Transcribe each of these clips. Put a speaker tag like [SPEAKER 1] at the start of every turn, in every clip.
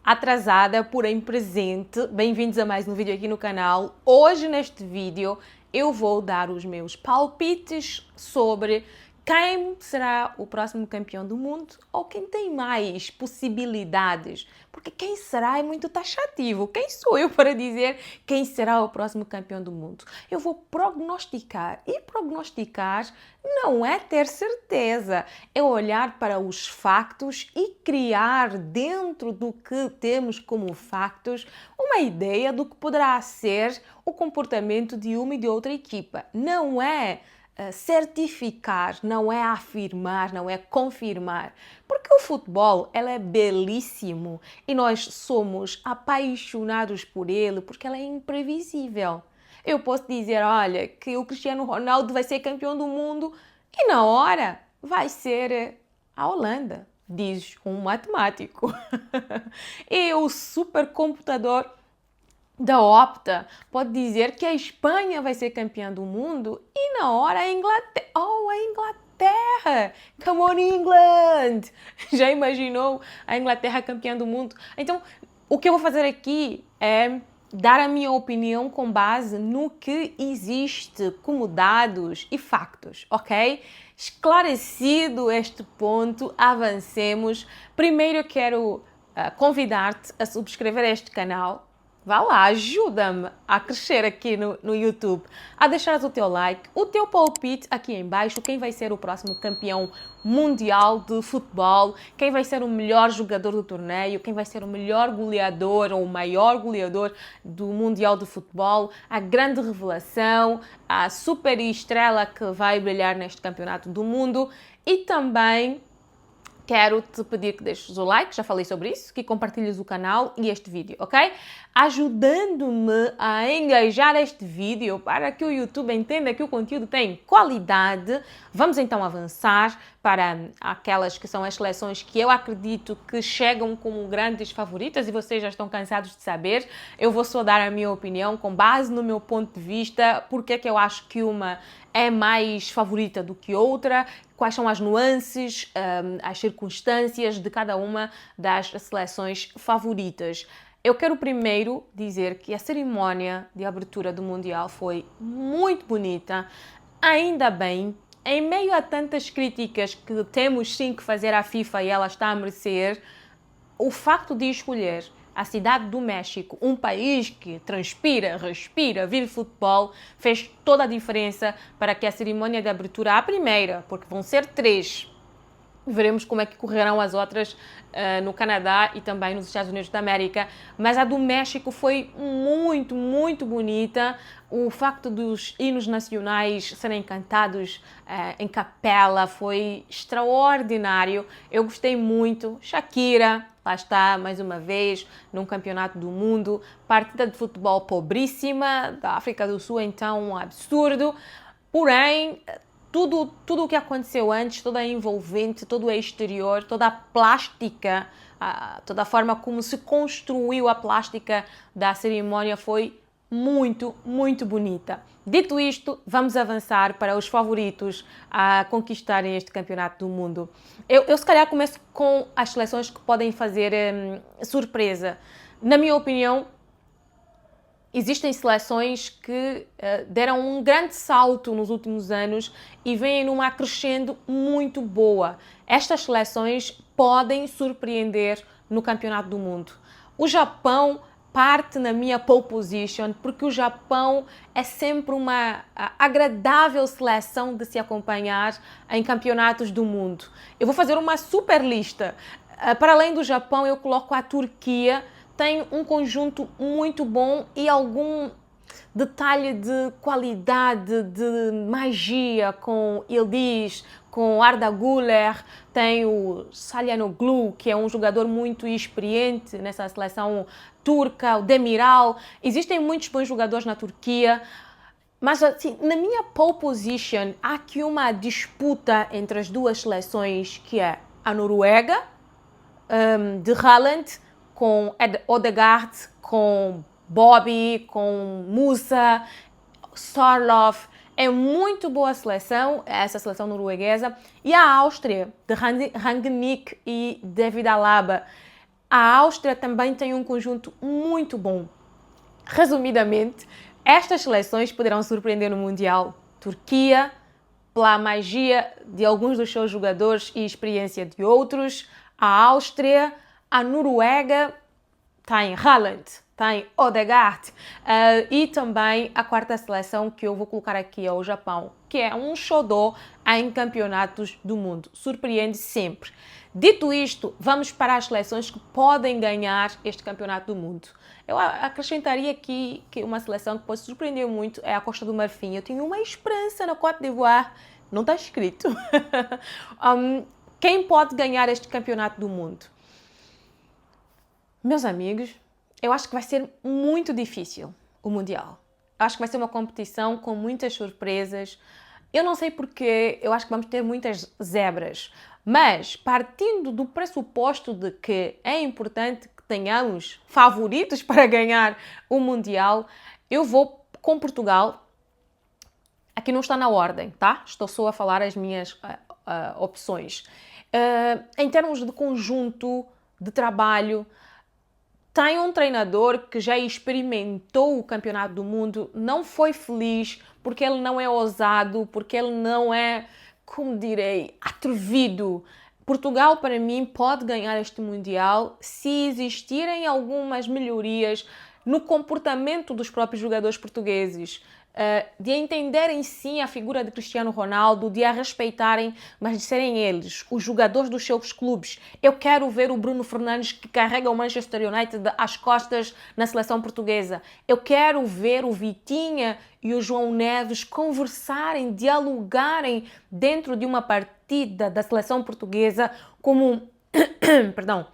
[SPEAKER 1] atrasada, porém presente. Bem-vindos a mais um vídeo aqui no canal. Hoje, neste vídeo, eu vou dar os meus palpites sobre quem será o próximo campeão do mundo ou quem tem mais possibilidades. Porque quem será é muito taxativo. Quem sou eu para dizer quem será o próximo campeão do mundo? Eu vou prognosticar. E prognosticar não é ter certeza. É olhar para os factos e criar dentro do que temos como factos uma ideia do que poderá ser o comportamento de uma e de outra equipa. Não é certificar, não é afirmar, não é confirmar. Porque o futebol, ele é belíssimo e nós somos apaixonados por ele porque ele é imprevisível. Eu posso dizer, olha, que o Cristiano Ronaldo vai ser campeão do mundo e na hora vai ser a Holanda, diz um matemático. E o supercomputador da Opta pode dizer que a Espanha vai ser campeã do mundo e na hora a Inglaterra... Oh, a Inglaterra! Come on, England! Já imaginou a Inglaterra campeã do mundo? Então, o que eu vou fazer aqui é dar a minha opinião com base no que existe como dados e factos, ok? Esclarecido este ponto, avancemos. Primeiro eu quero convidar-te a subscrever este canal. Vá lá, ajuda-me a crescer aqui no YouTube, a deixar o teu like, o teu palpite aqui em baixo, quem vai ser o próximo campeão mundial de futebol, quem vai ser o melhor jogador do torneio, quem vai ser o melhor goleador ou o maior goleador do Mundial de Futebol, a grande revelação, a super estrela que vai brilhar neste campeonato do mundo e também... quero te pedir que deixes o like, já falei sobre isso, que compartilhes o canal e este vídeo, ok? Ajudando-me a engajar este vídeo para que o YouTube entenda que o conteúdo tem qualidade. Vamos então avançar para aquelas que são as seleções que eu acredito que chegam como grandes favoritas e vocês já estão cansados de saber. Eu vou só dar a minha opinião com base no meu ponto de vista, porque é que eu acho que uma é mais favorita do que outra, quais são as nuances, as circunstâncias de cada uma das seleções favoritas. Eu quero primeiro dizer que a cerimónia de abertura do Mundial foi muito bonita, ainda bem, em meio a tantas críticas que temos sim que fazer à FIFA e ela está a merecer, o facto de escolher a cidade do México, um país que transpira, respira, vive futebol, fez toda a diferença para que a cerimónia de abertura, a primeira, porque vão ser 3, veremos como é que correrão as outras no Canadá e também nos Estados Unidos da América, mas a do México foi muito, muito bonita. O facto dos hinos nacionais serem cantados em capela foi extraordinário. Eu gostei muito. Shakira, lá está, mais uma vez, num campeonato do mundo. Partida de futebol pobríssima, da África do Sul, então, um absurdo. Porém, tudo o que aconteceu antes, toda a envolvente, todo o exterior, toda a plástica, toda a forma como se construiu a plástica da cerimónia foi muito, muito bonita. Dito isto, vamos avançar para os favoritos a conquistarem este campeonato do mundo. Eu se calhar começo com as seleções que podem fazer surpresa. Na minha opinião, existem seleções que deram um grande salto nos últimos anos e vêm numa crescendo muito boa. Estas seleções podem surpreender no Campeonato do Mundo. O Japão parte na minha pole position porque o Japão é sempre uma agradável seleção de se acompanhar em campeonatos do mundo. Eu vou fazer uma super lista. Para além do Japão, eu coloco a Turquia. Tem um conjunto muito bom e algum detalhe de qualidade, de magia com Yıldız, com Arda Güler, tem o Çalhanoğlu, que é um jogador muito experiente nessa seleção turca, o Demiral. Existem muitos bons jogadores na Turquia, mas assim, na minha pole position há aqui uma disputa entre as duas seleções, que é a Noruega, de Haaland, com Odegaard, com Bobby, com Musa, Sorloth. É muito boa a seleção, essa seleção norueguesa. E a Áustria, de Rangnick e David Alaba. A Áustria também tem um conjunto muito bom. Resumidamente, estas seleções poderão surpreender no Mundial. Turquia, pela magia de alguns dos seus jogadores e experiência de outros. A Áustria, a Noruega, tem Haaland, tem Odegaard, e também a quarta seleção que eu vou colocar aqui é o Japão, que é um xodó em campeonatos do mundo. Surpreende sempre. Dito isto, vamos para as seleções que podem ganhar este campeonato do mundo. Eu acrescentaria aqui que uma seleção que pode surpreender muito é a Costa do Marfim. Eu tenho uma esperança na Côte d'Ivoire, não está escrito. Quem pode ganhar este campeonato do mundo? Meus amigos, eu acho que vai ser muito difícil o Mundial. Eu acho que vai ser uma competição com muitas surpresas. Eu não sei porquê, eu acho que vamos ter muitas zebras. Mas, partindo do pressuposto de que é importante que tenhamos favoritos para ganhar o Mundial, eu vou com Portugal. Aqui não está na ordem, tá? Estou só a falar as minhas opções. Em termos de conjunto, de trabalho, tem um treinador que já experimentou o Campeonato do Mundo, não foi feliz porque ele não é ousado, porque ele não é, como direi, atrevido. Portugal, para mim, pode ganhar este Mundial se existirem algumas melhorias no comportamento dos próprios jogadores portugueses. De entenderem sim a figura de Cristiano Ronaldo, de a respeitarem, mas de serem eles, os jogadores dos seus clubes. Eu quero ver o Bruno Fernandes que carrega o Manchester United às costas na seleção portuguesa. Eu quero ver o Vitinha e o João Neves conversarem, dialogarem dentro de uma partida da seleção portuguesa como, perdão,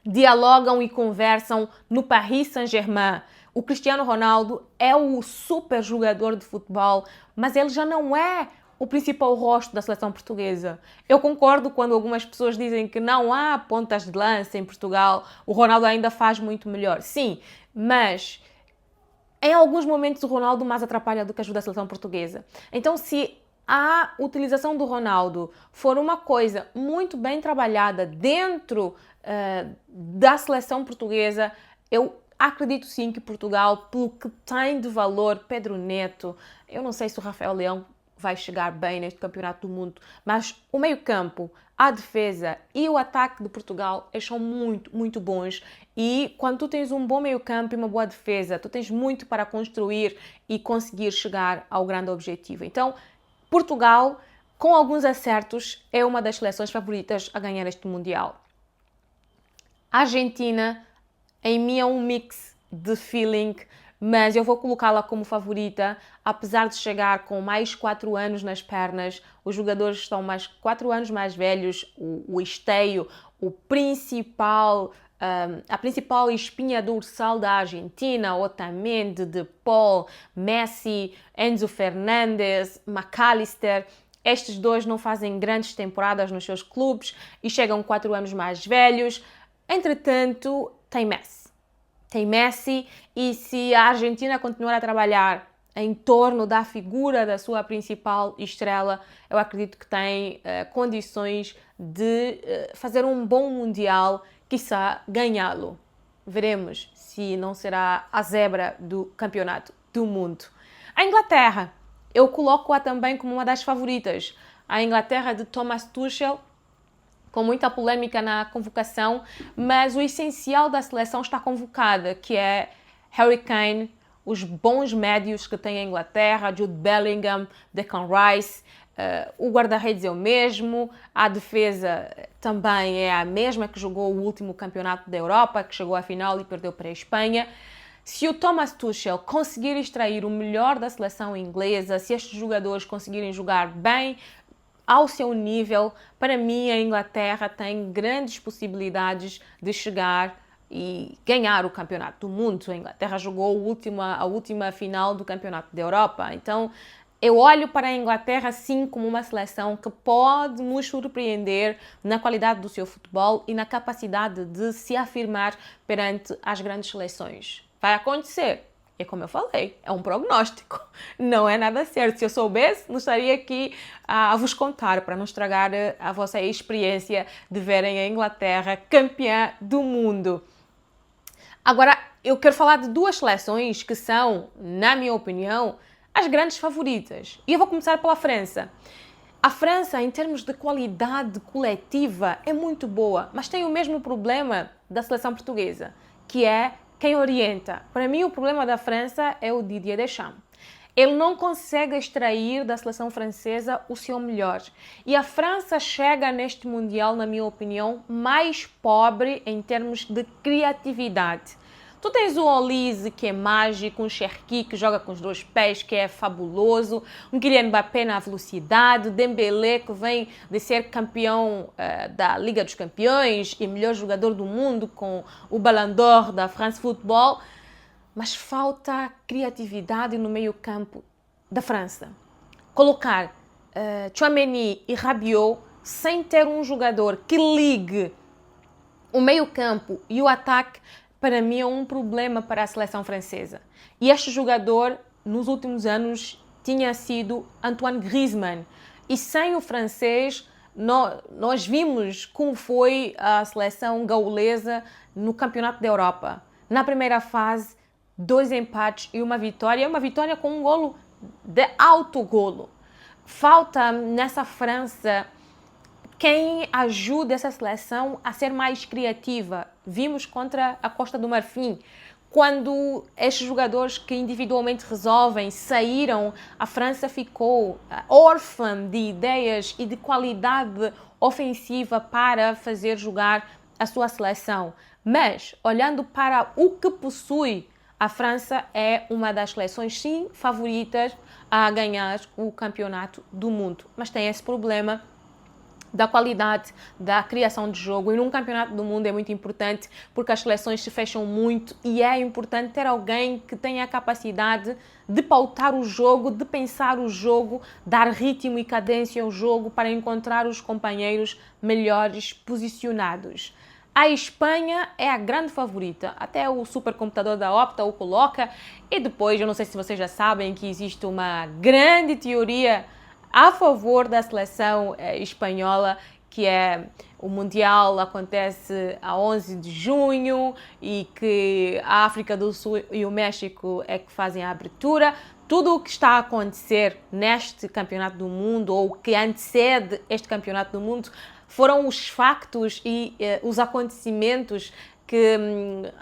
[SPEAKER 1] dialogam e conversam no Paris Saint-Germain. O Cristiano Ronaldo é o super jogador de futebol, mas ele já não é o principal rosto da seleção portuguesa. Eu concordo quando algumas pessoas dizem que não há pontas de lança em Portugal, o Ronaldo ainda faz muito melhor. Sim, mas em alguns momentos o Ronaldo mais atrapalha do que ajuda a seleção portuguesa. Então, se a utilização do Ronaldo for uma coisa muito bem trabalhada dentro da seleção portuguesa, eu acredito sim que Portugal, pelo que tem de valor, Pedro Neto, eu não sei se o Rafael Leão vai chegar bem neste campeonato do mundo, mas o meio-campo, a defesa e o ataque de Portugal, eles são muito, muito bons. E quando tu tens um bom meio-campo e uma boa defesa, tu tens muito para construir e conseguir chegar ao grande objetivo. Então, Portugal, com alguns acertos, é uma das seleções favoritas a ganhar este Mundial. A Argentina, em mim é um mix de feeling, mas eu vou colocá-la como favorita, apesar de chegar com mais 4 anos nas pernas. Os jogadores estão mais 4 anos mais velhos, o esteio, a principal espinha dorsal da Argentina, Otamendi, De Paul, Messi, Enzo Fernandes, McAllister. Estes dois não fazem grandes temporadas nos seus clubes e chegam 4 anos mais velhos. Entretanto, tem Messi e se a Argentina continuar a trabalhar em torno da figura da sua principal estrela, eu acredito que tem condições de fazer um bom Mundial, quiçá ganhá-lo. Veremos se não será a zebra do campeonato do mundo. A Inglaterra, eu coloco-a também como uma das favoritas. A Inglaterra de Thomas Tuchel, com muita polêmica na convocação, mas o essencial da seleção está convocada, que é Harry Kane, os bons médios que tem a Inglaterra, Jude Bellingham, Declan Rice, o guarda-redes é o mesmo, a defesa também é a mesma que jogou o último campeonato da Europa, que chegou à final e perdeu para a Espanha. Se o Thomas Tuchel conseguir extrair o melhor da seleção inglesa, se estes jogadores conseguirem jogar bem, ao seu nível, para mim a Inglaterra tem grandes possibilidades de chegar e ganhar o campeonato do mundo. A Inglaterra jogou a última final do campeonato da Europa, então eu olho para a Inglaterra sim como uma seleção que pode nos surpreender na qualidade do seu futebol e na capacidade de se afirmar perante as grandes seleções. Vai acontecer? É como eu falei, é um prognóstico, não é nada certo. Se eu soubesse, não estaria aqui a vos contar, para não estragar a vossa experiência de verem a Inglaterra campeã do mundo. Agora, eu quero falar de duas seleções que são, na minha opinião, as grandes favoritas. E eu vou começar pela França. A França, em termos de qualidade coletiva, é muito boa, mas tem o mesmo problema da seleção portuguesa, que é quem orienta. Para mim, o problema da França é o Didier Deschamps. Ele não consegue extrair da seleção francesa o seu melhor. E a França chega neste Mundial, na minha opinião, mais pobre em termos de criatividade. Tu tens o Olise, que é mágico, um Cherki, que joga com os dois pés, que é fabuloso, um Kylian Mbappé na velocidade, o Dembélé, que vem de ser campeão da Liga dos Campeões e melhor jogador do mundo com o Ballon d'Or da France Football, mas falta criatividade no meio-campo da França. Colocar Tchouaméni e Rabiot sem ter um jogador que ligue o meio-campo e o ataque, para mim é um problema para a seleção francesa. E este jogador, nos últimos anos, tinha sido Antoine Griezmann. E sem o francês, nós vimos como foi a seleção gaulesa no Campeonato da Europa. Na primeira fase, 2 empates e uma vitória com um golo de alto golo. Falta nessa França quem ajuda essa seleção a ser mais criativa. Vimos contra a Costa do Marfim, quando estes jogadores que individualmente resolvem saíram, a França ficou órfã de ideias e de qualidade ofensiva para fazer jogar a sua seleção. Mas, olhando para o que possui, a França é uma das seleções, sim, favoritas a ganhar o campeonato do mundo. Mas tem esse problema da qualidade, da criação de jogo. E num campeonato do mundo é muito importante porque as seleções se fecham muito e é importante ter alguém que tenha a capacidade de pautar o jogo, de pensar o jogo, dar ritmo e cadência ao jogo para encontrar os companheiros melhores posicionados. A Espanha é a grande favorita, até o supercomputador da Opta o coloca, e depois, eu não sei se vocês já sabem que existe uma grande teoria a favor da seleção espanhola, que é o Mundial acontece a 11 de junho e que a África do Sul e o México é que fazem a abertura. Tudo o que está a acontecer neste Campeonato do Mundo ou que antecede este Campeonato do Mundo foram os factos e os acontecimentos que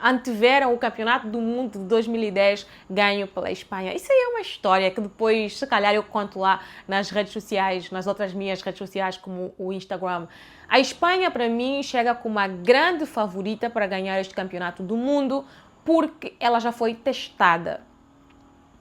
[SPEAKER 1] anteveram o Campeonato do Mundo de 2010 ganho pela Espanha. Isso aí é uma história que depois, se calhar, eu conto lá nas redes sociais, nas outras minhas redes sociais, como o Instagram. A Espanha, para mim, chega como uma grande favorita para ganhar este Campeonato do Mundo porque ela já foi testada.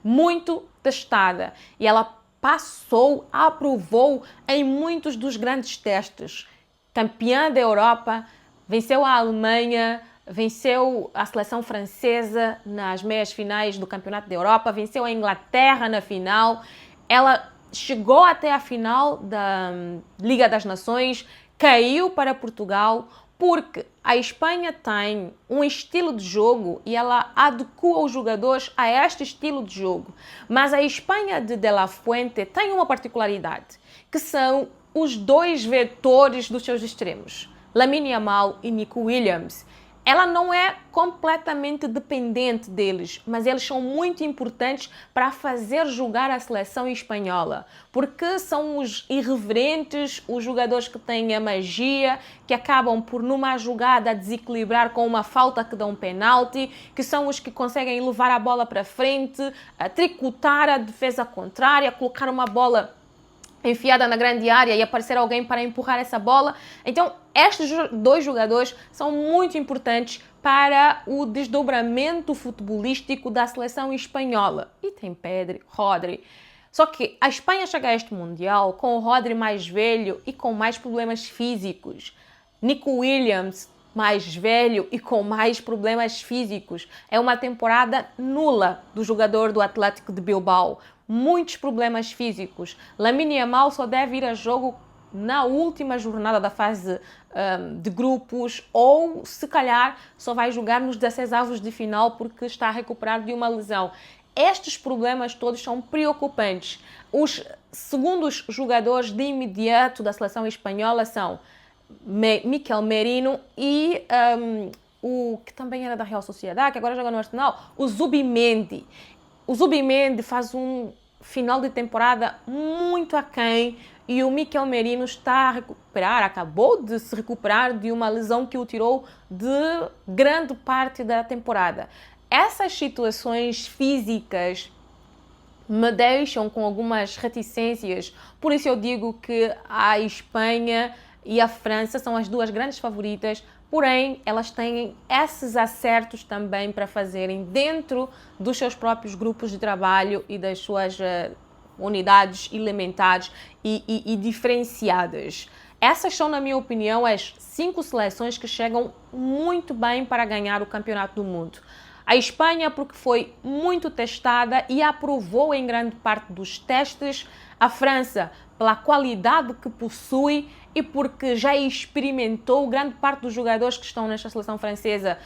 [SPEAKER 1] Muito testada. E ela passou, aprovou em muitos dos grandes testes. Campeã da Europa, venceu a Alemanha, venceu a seleção francesa nas meias finais do Campeonato da Europa, venceu a Inglaterra na final. Ela chegou até a final da Liga das Nações, caiu para Portugal, porque a Espanha tem um estilo de jogo e ela adequa os jogadores a este estilo de jogo. Mas a Espanha de La Fuente tem uma particularidade, que são os dois vetores dos seus extremos, Lamine Yamal e Nico Williams. Ela não é completamente dependente deles, mas eles são muito importantes para fazer jogar a seleção espanhola, porque são os irreverentes, os jogadores que têm a magia, que acabam por numa jogada desequilibrar com uma falta que dá um penalti, que são os que conseguem levar a bola para frente, tricotar a defesa contrária, colocar uma bola enfiada na grande área e aparecer alguém para empurrar essa bola. Então, estes dois jogadores são muito importantes para o desdobramento futebolístico da seleção espanhola. E tem Pedri, Rodri. Só que a Espanha chega a este Mundial com o Rodri mais velho e com mais problemas físicos. Nico Williams mais velho e com mais problemas físicos. É uma temporada nula do jogador do Atlético de Bilbao. Muitos problemas físicos. Lamine Yamal só deve ir a jogo na última jornada da fase de grupos, ou se calhar só vai jogar nos 16avos de final porque está a recuperar de uma lesão. Estes problemas todos são preocupantes. Os segundos jogadores de imediato da seleção espanhola são Mikel Merino e o que também era da Real Sociedade, que agora joga no Arsenal, o Zubimendi. O Zubimendi faz um final de temporada muito aquém e o Mikel Merino está a recuperar, acabou de se recuperar de uma lesão que o tirou de grande parte da temporada. Essas situações físicas me deixam com algumas reticências, por isso eu digo que a Espanha e a França são as duas grandes favoritas, porém elas têm esses acertos também para fazerem dentro dos seus próprios grupos de trabalho e das suas unidades elementares e diferenciadas. Essas são, na minha opinião, as 5 seleções que chegam muito bem para ganhar o Campeonato do Mundo. A Espanha, porque foi muito testada e aprovou em grande parte dos testes. A França, pela qualidade que possui e porque já experimentou. Grande parte dos jogadores que estão nesta seleção francesa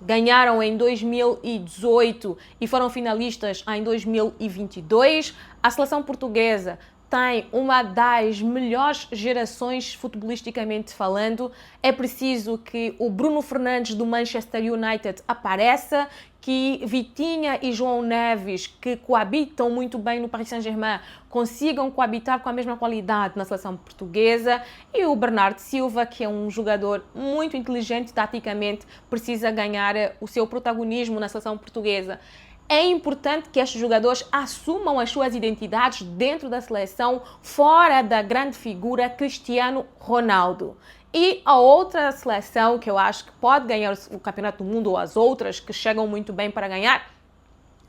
[SPEAKER 1] ganharam em 2018 e foram finalistas em 2022. A seleção portuguesa tem uma das melhores gerações futebolisticamente falando. É preciso que o Bruno Fernandes do Manchester United apareça, que Vitinha e João Neves, que coabitam muito bem no Paris Saint-Germain, consigam coabitar com a mesma qualidade na seleção portuguesa, e o Bernardo Silva, que é um jogador muito inteligente taticamente, precisa ganhar o seu protagonismo na seleção portuguesa. É importante que estes jogadores assumam as suas identidades dentro da seleção, fora da grande figura Cristiano Ronaldo. E a outra seleção que eu acho que pode ganhar o Campeonato do Mundo, ou as outras que chegam muito bem para ganhar,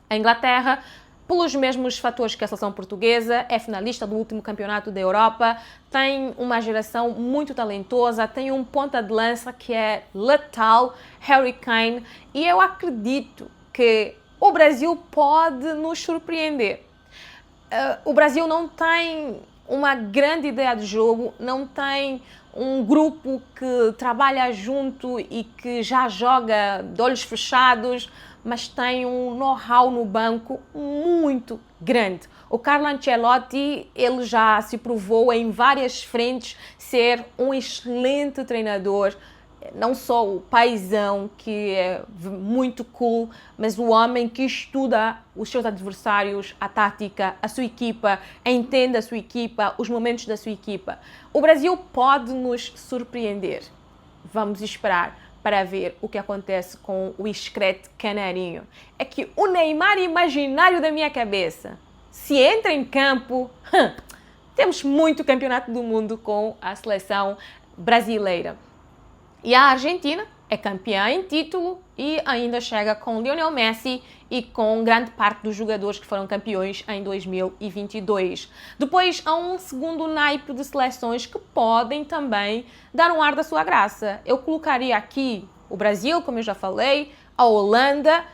[SPEAKER 1] a Inglaterra, pelos mesmos fatores que a seleção portuguesa, é finalista do último Campeonato da Europa, tem uma geração muito talentosa, tem um ponta de lança que é letal, Harry Kane, e eu acredito que o Brasil pode nos surpreender. O Brasil não tem uma grande ideia de jogo, não tem um grupo que trabalha junto e que já joga de olhos fechados, mas tem um know-how no banco muito grande. O Carlo Ancelotti, ele já se provou em várias frentes ser um excelente treinador. Não só o paizão, que é muito cool, mas o homem que estuda os seus adversários, a tática, a sua equipa, entende a sua equipa, os momentos da sua equipa. O Brasil pode nos surpreender. Vamos esperar para ver o que acontece com o excreto canarinho. É que o Neymar imaginário da minha cabeça, se entra em campo, temos muito campeonato do mundo com a seleção brasileira. E a Argentina é campeã em título e ainda chega com Lionel Messi e com grande parte dos jogadores que foram campeões em 2022. Depois há um segundo naipe de seleções que podem também dar um ar da sua graça. Eu colocaria aqui o Brasil, como eu já falei, a Holanda.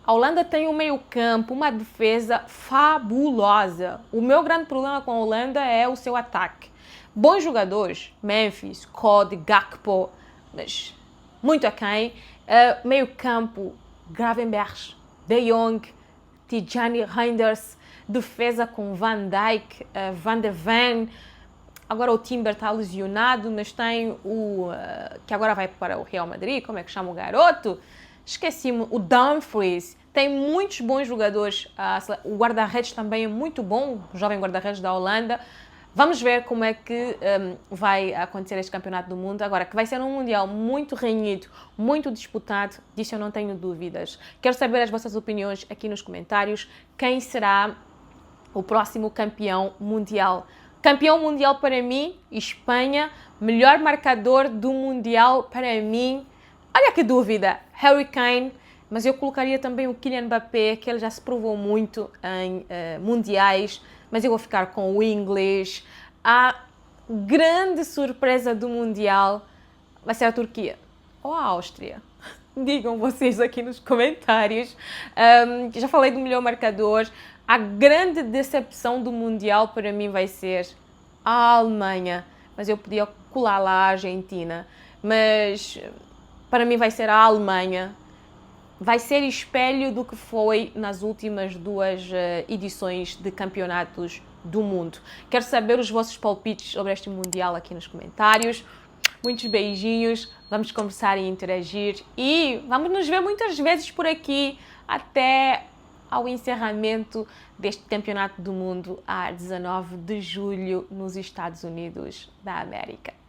[SPEAKER 1] A Holanda tem um meio-campo, uma defesa fabulosa. O meu grande problema com a Holanda é o seu ataque. Bons jogadores, Memphis, Cody, Gakpo, mas muito aquém. Meio campo, Gravenberch, De Jong, Tijani Reinders, defesa com Van Dijk, Van der Ven. Agora o Timber está lesionado, mas tem o que agora vai para o Real Madrid, como é que chama o garoto? Esqueci-me, o Dumfries. Tem muitos bons jogadores, o guarda-redes também é muito bom, o jovem guarda-redes da Holanda. Vamos ver como é que vai acontecer este Campeonato do Mundo. Agora, que vai ser um Mundial muito renhido, muito disputado, disso eu não tenho dúvidas. Quero saber as vossas opiniões aqui nos comentários. Quem será o próximo campeão mundial? Campeão mundial para mim, Espanha. Melhor marcador do Mundial para mim, olha que dúvida, Harry Kane. Mas eu colocaria também o Kylian Mbappé, que ele já se provou muito em mundiais. Mas eu vou ficar com o inglês. A grande surpresa do Mundial vai ser a Turquia ou a Áustria. Digam vocês aqui nos comentários. Já falei do melhor marcador. A grande decepção do Mundial para mim vai ser a Alemanha, mas eu podia colar lá a Argentina. Mas para mim vai ser a Alemanha. Vai ser espelho do que foi nas últimas duas edições de campeonatos do mundo. Quero saber os vossos palpites sobre este Mundial aqui nos comentários. Muitos beijinhos, vamos conversar e interagir e vamos nos ver muitas vezes por aqui até ao encerramento deste Campeonato do Mundo a 19 de julho nos Estados Unidos da América.